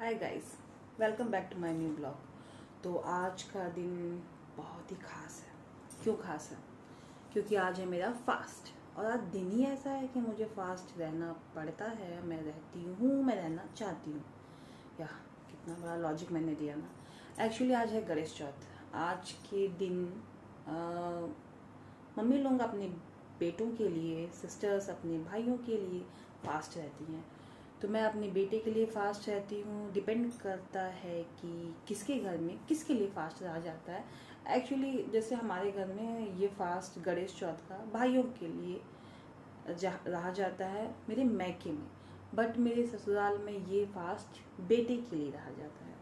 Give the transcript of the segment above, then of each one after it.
Hi guys, welcome back to my new blog. तो आज का दिन बहुत ही ख़ास है। क्यों ख़ास है? क्योंकि आज है मेरा फास्ट। और आज दिन ही ऐसा है कि मुझे फास्ट रहना पड़ता है। मैं रहती हूँ, मैं रहना चाहती हूँ। या कितना बड़ा लॉजिक मैंने दिया ना। एक्चुअली आज है गणेश चौथ। आज के दिन मम्मी लोग अपने बेटों के लिए, सिस्टर्स अपने भाइयों के लिए फास्ट रहती हैं। तो मैं अपने बेटे के लिए फास्ट रहती हूँ। डिपेंड करता है कि किसके घर में किसके लिए फास्ट रहा जाता है। एक्चुअली जैसे हमारे घर में ये फास्ट गणेश चौथ का भाइयों के लिए रहा जाता है, मेरे मैके में। बट मेरे ससुराल में ये फास्ट बेटे के लिए रहा जाता है।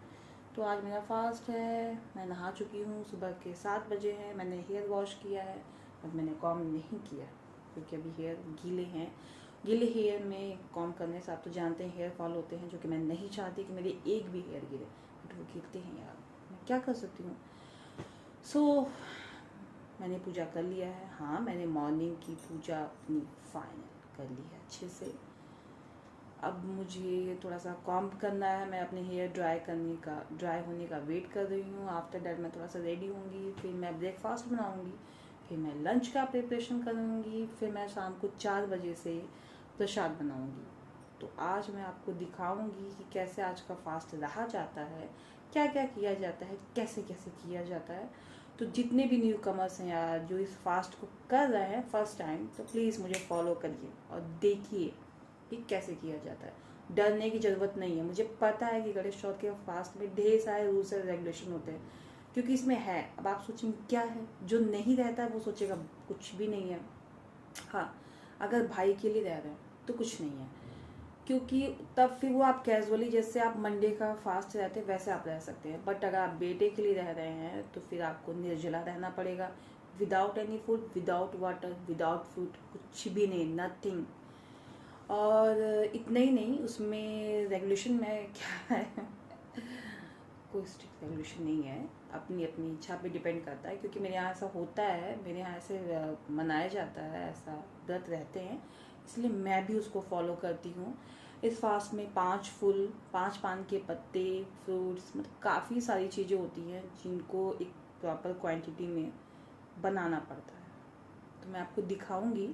तो आज मेरा फास्ट है। मैं नहा चुकी हूँ, सुबह के 7 बजे हैं। मैंने हेयर वॉश किया है और मैंने कॉम नहीं किया क्योंकि अभी हेयर गीले हैं। गीले हेयर में कॉम करने से आप तो जानते हैं हेयर फॉल होते हैं, जो कि मैं नहीं चाहती कि मेरे एक भी हेयर गिरे। बट वो गिरते हैं यार, मैं क्या कर सकती हूँ। सो मैंने पूजा कर लिया है। हाँ, मैंने मॉर्निंग की पूजा अपनी फाइनल कर ली है अच्छे से। अब मुझे थोड़ा सा कॉम्ब करना है। मैं अपने हेयर ड्राई होने का वेट कर रही हूँ। आफ्टर दैट मैं थोड़ा सा रेडी होंगी, फिर मैं ब्रेकफास्ट बनाऊँगी, फिर मैं लंच का प्रिपरेशन करूँगी, फिर मैं शाम को 4 बजे से प्रसाद बनाऊँगी। तो आज मैं आपको दिखाऊँगी कि कैसे आज का फास्ट रहा जाता है, क्या क्या किया जाता है, कैसे कैसे किया जाता है। तो जितने भी न्यू कमर्स हैं यार, जो इस फास्ट को कर रहे हैं फर्स्ट टाइम, तो प्लीज़ मुझे फॉलो करिए और देखिए कि कैसे किया जाता है। डरने की ज़रूरत नहीं है। मुझे पता है कि गणेश चौथ के फास्ट में ढेर सारे रूल्स एंड रेगुलेशन होते हैं, क्योंकि इसमें है। अब आप सोचेंगे क्या है, जो नहीं रहता है वो सोचेगा कुछ भी नहीं है। हाँ, अगर भाई के लिए रह रहे हैं तो कुछ नहीं है, क्योंकि तब फिर वो आप कैजुअली, जैसे आप मंडे का फास्ट रहते हैं वैसे आप रह सकते हैं। बट अगर आप बेटे के लिए रह रहे हैं तो फिर आपको निर्जला रहना पड़ेगा, without any food, without water, without fruit, कुछ भी नहीं, नथिंग। और इतना ही नहीं, उसमें रेगुलेशन में क्या है कोई स्ट्रिक्ट रेगुलेशन नहीं है। अपनी अपनी इच्छा पे डिपेंड करता है, क्योंकि मेरे यहाँ ऐसा होता है, मेरे यहाँ ऐसे मनाया जाता है, ऐसा व्रत रहते हैं, इसलिए मैं भी उसको फॉलो करती हूँ। इस फास्ट में 5 फूल, 5 पान के पत्ते, फ्रूट्स, मतलब काफ़ी सारी चीज़ें होती हैं जिनको एक प्रॉपर क्वांटिटी में बनाना पड़ता है। तो मैं आपको दिखाऊंगी।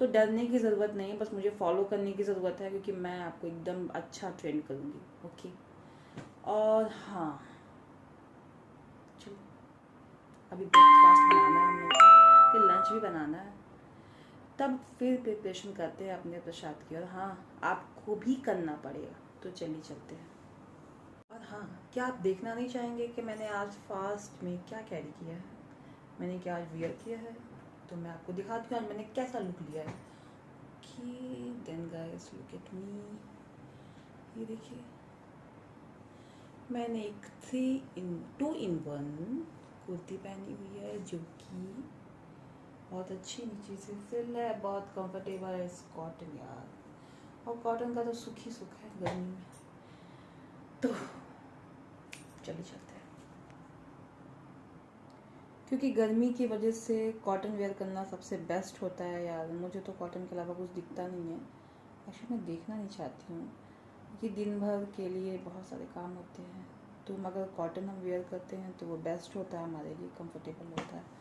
तो डरने की ज़रूरत नहीं है, बस मुझे फॉलो करने की ज़रूरत है, क्योंकि मैं आपको एकदम अच्छा ट्रेंड करूँगी। ओके। और हाँ, चलो अभी ब्रेकफास्ट बनाना है हम लोग को, फिर लंच भी बनाना है, तब फिर प्रिपरेशन करते हैं अपने प्रसाद की। और हाँ, आपको भी करना पड़ेगा, तो चलिए चलते हैं। और हाँ, क्या आप देखना नहीं चाहेंगे कि मैंने आज फास्ट में क्या कैरी किया है, मैंने क्या आज वियर किया है? तो मैं आपको दिखाती हूँ आज मैंने कैसा लुक लिया है। कि then guys look at me, ये देखिए, मैंने एक 2 in 1 कुर्ती पहनी हुई है, जो कि बहुत अच्छी नीचे से फिल है, बहुत कंफर्टेबल है। इस कॉटन यार, और कॉटन का तो सुख ही सुख है गर्मी में। तो चलिए चलते हैं, क्योंकि गर्मी की वजह से कॉटन वेयर करना सबसे बेस्ट होता है यार। मुझे तो कॉटन के अलावा कुछ दिखता नहीं है। एक्चुअली मैं देखना नहीं चाहती हूँ कि दिन भर के लिए बहुत सारे काम होते हैं, तो अगर कॉटन हम वेयर करते हैं तो वो बेस्ट होता है, हमारे लिए कंफर्टेबल होता है।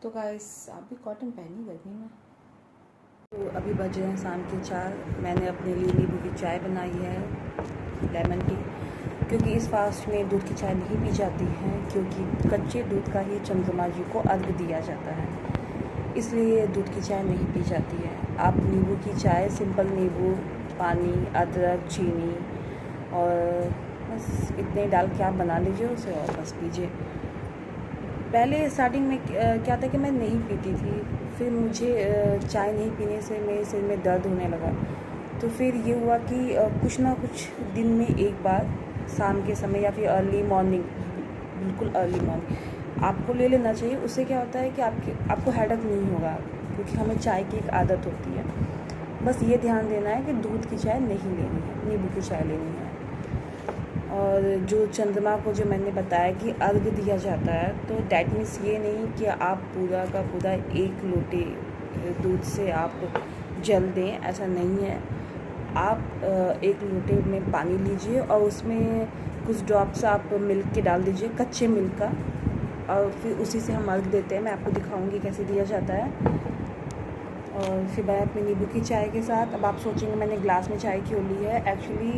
तो गाइस, आप भी कॉटन पहनिए गर्मी में। तो अभी बजे हैं शाम के 4। मैंने अपने लिए नींबू की चाय बनाई है, लेमन टी, क्योंकि इस फास्ट में दूध की चाय नहीं पी जाती है, क्योंकि कच्चे दूध का ही चंद्रमा जी को अर्घ दिया जाता है, इसलिए दूध की चाय नहीं पी जाती है। आप नींबू की चाय, सिंपल नींबू, पानी, अदरक, चीनी और बस इतने डाल के आप बना लीजिए उसे और बस पीजिए। पहले स्टार्टिंग में क्या था कि मैं नहीं पीती थी, फिर मुझे चाय नहीं पीने से मेरे सिर में दर्द होने लगा। तो फिर ये हुआ कि कुछ ना कुछ दिन में एक बार शाम के समय या फिर अर्ली मॉर्निंग, बिल्कुल अर्ली मॉर्निंग आपको ले लेना चाहिए। उससे क्या होता है कि आपको हेडेक नहीं होगा, क्योंकि हमें चाय की एक आदत होती है। बस ये ध्यान देना है कि दूध की चाय नहीं लेनी है, नींबू की चाय लेनी है। और जो चंद्रमा को जो मैंने बताया कि अर्घ दिया जाता है, तो डैट मीन्स ये नहीं कि आप पूरा का पूरा 1 लोटे दूध से आप जल दें, ऐसा नहीं है। आप एक लोटे में पानी लीजिए और उसमें कुछ ड्रॉप्स आप मिल्क के डाल दीजिए, कच्चे मिल्क का, और फिर उसी से हम अर्घ देते हैं। मैं आपको दिखाऊंगी कैसे दिया जाता है। और फिर मैं अपनी नींबू की चाय के साथ, अब आप सोचेंगे मैंने ग्लास में चाय क्यों ली है। एक्चुअली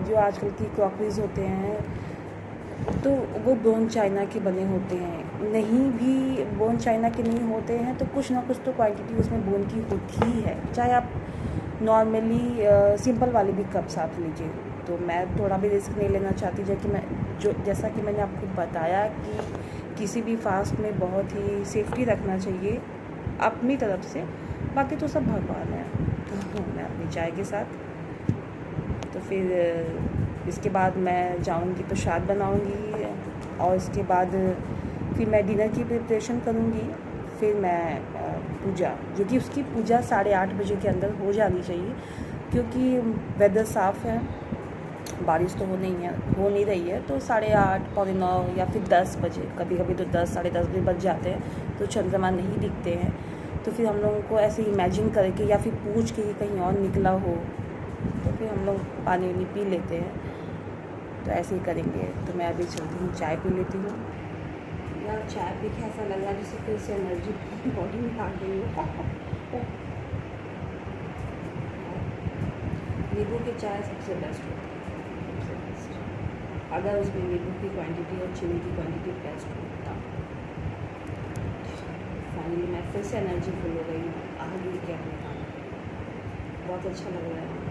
जो आजकल की क्रॉकरीज होते हैं तो वो बोन चाइना के बने होते हैं, नहीं भी बोन चाइना के नहीं होते हैं तो कुछ ना कुछ तो क्वांटिटी उसमें बोन की होती ही है। चाहे आप नॉर्मली सिंपल वाले भी कप्स आप लीजिए। तो मैं थोड़ा भी रिस्क नहीं लेना चाहती, जैसा कि मैंने आपको बताया कि किसी भी फास्ट में बहुत ही सेफ्टी रखना चाहिए अपनी तरफ से, बाकी तो सब भगवान है। तो मैं अपनी चाय के साथ, तो फिर इसके बाद मैं जाऊंगी प्रसाद बनाऊंगी, और इसके बाद फिर मैं डिनर की प्रिपरेशन करूंगी। फिर मैं पूजा, जो कि उसकी पूजा 8:30 बजे के अंदर हो जानी चाहिए, क्योंकि वेदर साफ़ है, बारिश तो हो नहीं रही है। तो 8:30, 9:15 या फिर 10 बजे, कभी कभी तो 10, 10:30 बजे बज जाते हैं तो चंद्रमा नहीं दिखते हैं। तो फिर हम लोगों को ऐसे इमेजिन करके या फिर पूछ के कहीं और निकला हो तो फिर हम लोग पानी वानी पी लेते हैं। तो ऐसे ही करेंगे। तो मैं अभी चलती हूँ, चाय पी लेती हूँ। यार चाय पी के ऐसा लग रहा है जैसे फिर से एनर्जी बॉडी में आ गई हो। नींबू की चाय सबसे बेस्ट होती है, सबसे बेस्ट, अगर उसमें नींबू की क्वांटिटी और चीनी की क्वांटिटी बेस्ट हो तब। फाइनली मैं फिर से एनर्जी फुल हो गई हूँ, आगे क्या अपने काम, बहुत अच्छा लग रहा है।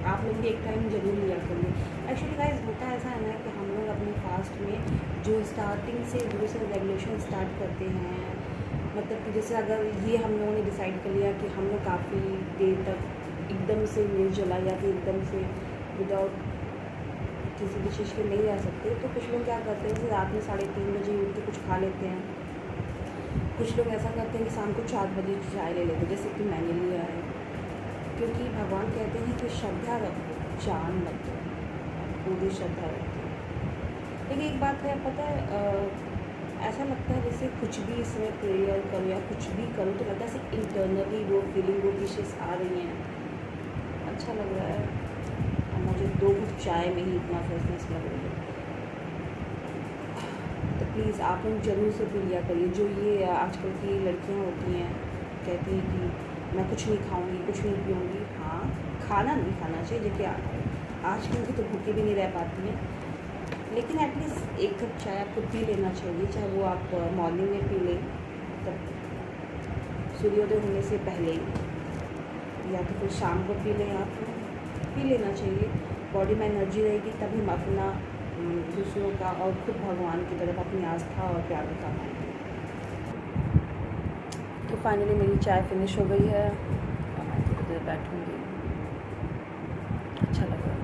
आप लोग भी एक टाइम जरूर लिया करिए। एक्चुअली गाइस होता ऐसा है ना कि हम लोग अपने फास्ट में जो स्टार्टिंग से शुरू से रेगुलेशन स्टार्ट करते हैं, मतलब कि जैसे अगर ये हम लोगों ने डिसाइड कर लिया कि हम लोग काफ़ी देर तक एकदम से निर्जला या फिर एकदम से विदाउट किसी भी चीज़ के नहीं रह सकते, तो कुछ लोग क्या करते हैं कि रात में 3:30 बजे उठ के कुछ खा लेते हैं। कुछ लोग ऐसा करते हैं कि शाम को 4 बजे चाय ले लेते हैं, जैसे कि मैंने लिया है, क्योंकि भगवान कहते हैं कि श्रद्धा रखो, जान मत दो, पूरी श्रद्धा रखो। लेकिन एक बात है, पता है, ऐसा लगता है जैसे कुछ भी इसमें प्रेयर करो या कुछ भी करो तो लगता है ऐसे इंटरनली वो फीलिंग, वो डिशेस आ रही हैं, अच्छा लग रहा है। और मुझे 2 घूंट चाय में ही इतना फ्रेशनेस लग रही है। तो प्लीज़ आप लोग जरूर से पी लिया करिए। जो ये आजकल की लड़कियाँ होती हैं, कहती हैं कि मैं कुछ नहीं खाऊंगी, कुछ नहीं पीऊँगी। हाँ, खाना नहीं खाना चाहिए, देखिए आजकल की तो भूखी भी नहीं रह पाती हैं, लेकिन एटलीस्ट 1 कप चाय आपको पी लेना चाहिए, चाहे वो आप मॉर्निंग में पी लें, तब सूर्योदय होने से पहले, या तो फिर शाम को पी लें, आपको पी लेना चाहिए। बॉडी में एनर्जी रहेगी, तभी हम अपना दूसरों का और खुद भगवान की तरफ अपनी आस्था और प्यार दिखा पाएंगे। तो फाइनली मेरी चाय फिनिश हो गई है और मैं थोड़ी देर बैठूँगी, अच्छा लग रहा है।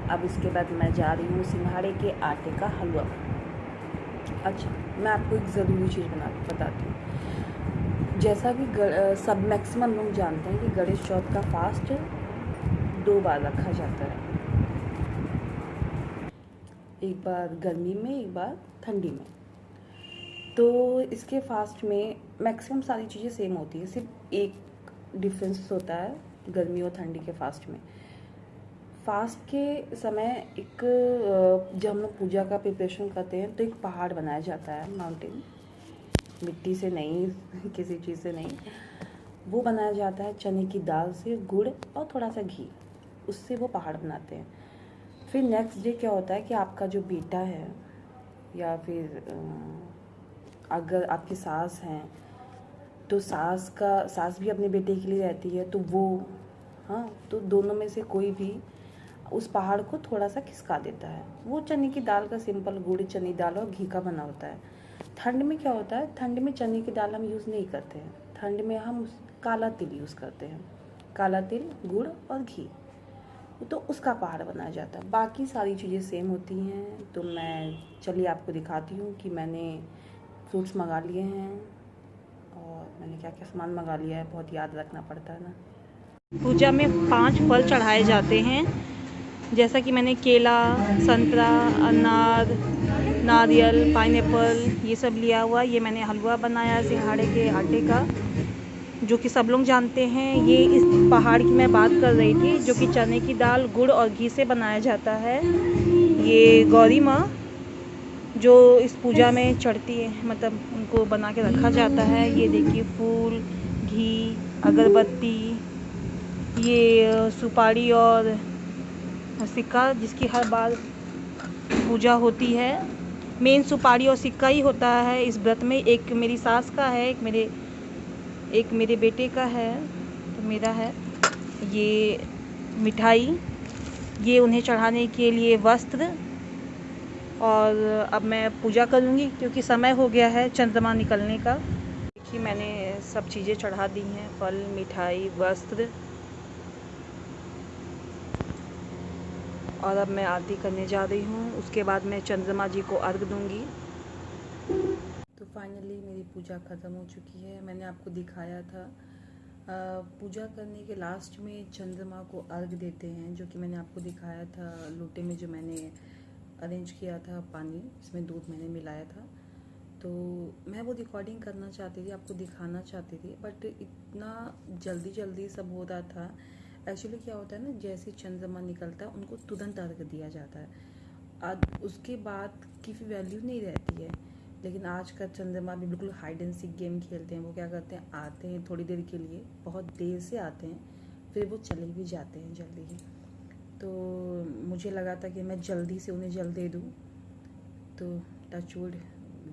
अब इसके बाद मैं जा रही हूँ सिंघाड़े के आटे का हलवा। अच्छा, मैं आपको एक ज़रूरी चीज़ बताती हूँ। जैसा कि सब मैक्सिमम लोग जानते हैं कि गणेश चौथ का फास्ट 2 बार रखा जाता है, एक बार गर्मी में, एक बार ठंडी में। तो इसके फास्ट में मैक्सिमम सारी चीज़ें सेम होती है, सिर्फ एक डिफरेंस होता है गर्मी और ठंडी के फास्ट में। फास्ट के समय जब हम लोग पूजा का प्रिपरेशन करते हैं तो एक पहाड़ बनाया जाता है, माउंटेन, मिट्टी से नहीं, किसी चीज़ से नहीं, वो बनाया जाता है चने की दाल से, गुड़ और थोड़ा सा घी, उससे वो पहाड़ बनाते हैं। फिर नेक्स्ट डे क्या होता है कि आपका जो बेटा है या फिर अगर आपकी सास हैं तो सास भी अपने बेटे के लिए रहती है, तो वो, हाँ, तो दोनों में से कोई भी उस पहाड़ को थोड़ा सा खिसका देता है। वो चने की दाल का सिंपल गुड़, चने दाल और घी का बना होता है। ठंड में क्या होता है, ठंड में चने की दाल हम यूज़ नहीं करते हैं, ठंड में हम काला तिल यूज़ करते हैं, काला तिल, गुड़ और घी, तो उसका पहाड़ बनाया जाता है। बाकी सारी चीज़ें सेम होती हैं। तो मैं चलिए आपको दिखाती हूँ कि मैंने फ्रूट्स मंगा लिए हैं और मैंने क्या क्या सामान मंगा लिया है, बहुत याद रखना पड़ता है ना। पूजा में 5 फल चढ़ाए जाते हैं, जैसा कि मैंने केला, संतरा, अनार, नारियल, पाइनएप्पल ये सब लिया हुआ। ये मैंने हलवा बनाया सिंघाड़े के आटे का, जो कि सब लोग जानते हैं। ये इस पहाड़ की मैं बात कर रही थी, जो कि चने की दाल, गुड़ और घी से बनाया जाता है। ये गौरी माँ जो इस पूजा में चढ़ती है, मतलब उनको बना के रखा जाता है। ये देखिए फूल, घी, अगरबत्ती, ये सुपारी और सिक्का, जिसकी हर बार पूजा होती है। मेन सुपारी और सिक्का ही होता है इस व्रत में। एक मेरी सास का है, एक मेरे बेटे का है, तो मेरा है। ये मिठाई, ये उन्हें चढ़ाने के लिए वस्त्र। और अब मैं पूजा करूँगी क्योंकि समय हो गया है चंद्रमा निकलने का। देखिए मैंने सब चीज़ें चढ़ा दी हैं, फल, मिठाई, वस्त्र। और अब मैं आरती करने जा रही हूँ। उसके बाद मैं चंद्रमा जी को अर्घ दूँगी। तो फाइनली मेरी पूजा ख़त्म हो चुकी है। मैंने आपको दिखाया था पूजा करने के लास्ट में चंद्रमा को अर्घ देते हैं, जो कि मैंने आपको दिखाया था लोटे में, जो मैंने अरेंज किया था पानी, इसमें दूध मैंने मिलाया था। तो मैं वो रिकॉर्डिंग करना चाहती थी, आपको दिखाना चाहती थी, बट इतना जल्दी सब हो रहा था। एक्चुअली क्या होता है ना, जैसे चंद्रमा निकलता है उनको तुरंत अर्घ दिया जाता है। आज उसके बाद की फिर वैल्यू नहीं रहती है। लेकिन आज का चंद्रमा भी बिल्कुल हाइड एंड सीक गेम खेलते हैं। वो क्या करते हैं, आते हैं थोड़ी देर के लिए, बहुत देर से आते हैं, फिर वो चले भी जाते हैं जल्दी ही। तो मुझे लगा था कि मैं जल्दी से उन्हें जल दे दूँ। तो टचवुड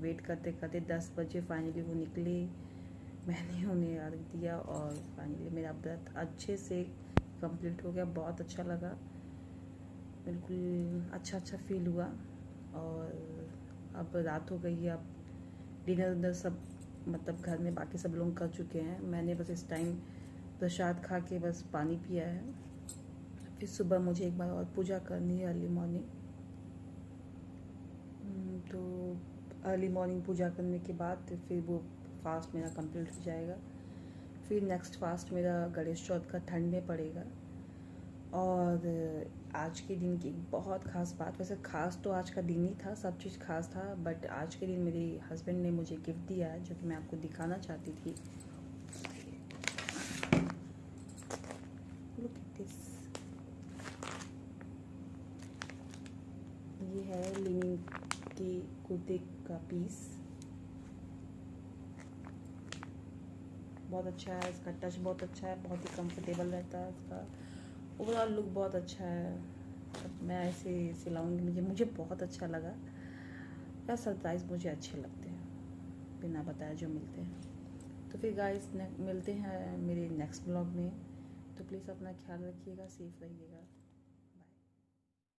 वेट करते करते 10 बजे फाइनली वो निकले। मैंने उन्हें अर्घ दिया और फाइनली मेरा व्रत अच्छे से कंप्लीट हो गया। बहुत अच्छा लगा, बिल्कुल अच्छा फील हुआ। और अब रात हो गई है, अब डिनर सब मतलब घर में बाकी सब लोग कर चुके हैं। मैंने बस इस टाइम प्रसाद खा के बस पानी पिया है। फिर सुबह मुझे एक बार और पूजा करनी है अर्ली मॉर्निंग। तो अर्ली मॉर्निंग पूजा करने के बाद फिर वो फास्ट मेरा कंप्लीट हो जाएगा। फिर नेक्स्ट फास्ट मेरा गणेश चौथ का ठंड में पड़ेगा। और आज के दिन की एक बहुत ख़ास बात, वैसे ख़ास तो आज का दिन ही था, सब चीज़ ख़ास था, बट आज के दिन मेरे हस्बैंड ने मुझे गिफ्ट दिया है, जो कि मैं आपको दिखाना चाहती थी। Look at this. ये है लिनिन के कुर्ते का पीस। बहुत अच्छा है, इसका टच बहुत अच्छा है, बहुत ही कंफर्टेबल रहता है। इसका ओवरऑल लुक बहुत अच्छा है। मैं ऐसे सिलाऊंगी, मुझे बहुत अच्छा लगा। या सरप्राइज़ मुझे अच्छे लगते हैं, बिना बताए जो मिलते हैं। तो फिर गाइस मिलते हैं मेरे नेक्स्ट ब्लॉग में। तो प्लीज़ अपना ख्याल रखिएगा, सेफ रहिएगा।